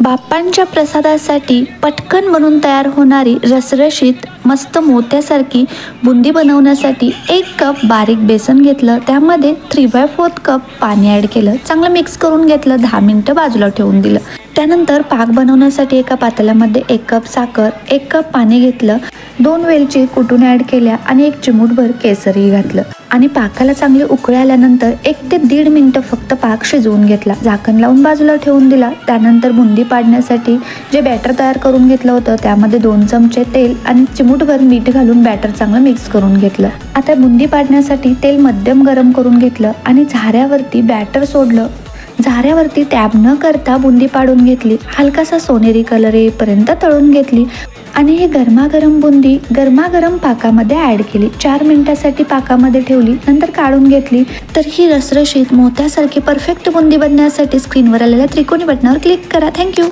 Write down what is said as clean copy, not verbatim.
बाप्पांच्या प्रसादासाठी पटकन बनून तयार होणारी रसरशीत मस्त मोत्यासारखी बुंदी बनवण्यासाठी 1 कप बारीक बेसन घेतलं, त्यामध्ये 3/4 कप पाणी ॲड केलं, चांगलं मिक्स करून घेतलं, 10 मिनिटं बाजूला ठेवून दिलं. त्यानंतर पाक बनवण्यासाठी एका पातेल्यामध्ये 1 कप साखर, 1 कप पाणी घेतलं, 2 वेलची कुटून ॲड केल्या आणि 1 चिमूटभर केसरही घातलं आणि पाकाला चांगली उकळी आल्यानंतर 1 ते 1.5 मिनिटं फक्त पाक शिजवून घेतला, झाकण लावून बाजूला ठेवून दिला. त्यानंतर बुंदी पाडण्यासाठी जे बॅटर तयार करून घेतलं होतं त्यामध्ये 2 चमचे तेल आणि चिमूटभर मीठ घालून बॅटर चांगलं मिक्स करून घेतलं. आता बुंदी पाडण्यासाठी तेल मध्यम गरम करून घेतलं आणि झाऱ्यावरती बॅटर सोडलं. झाऱ्यावरती टॅब न करता बुंदी पाडून घेतली, हलकासा सोनेरी कलर येईपर्यंत तळून घेतली आणि ही गरमागरम बुंदी गरमागरम पाकामध्ये ॲड केली. 4 मिनिटासाठी पाकामध्ये ठेवली, नंतर काढून घेतली. तर ही रसरशीत मोत्यासारखी परफेक्ट बुंदी बनण्यासाठी स्क्रीनवर आलेल्या त्रिकोणी बटनावर क्लिक करा. थँक्यू.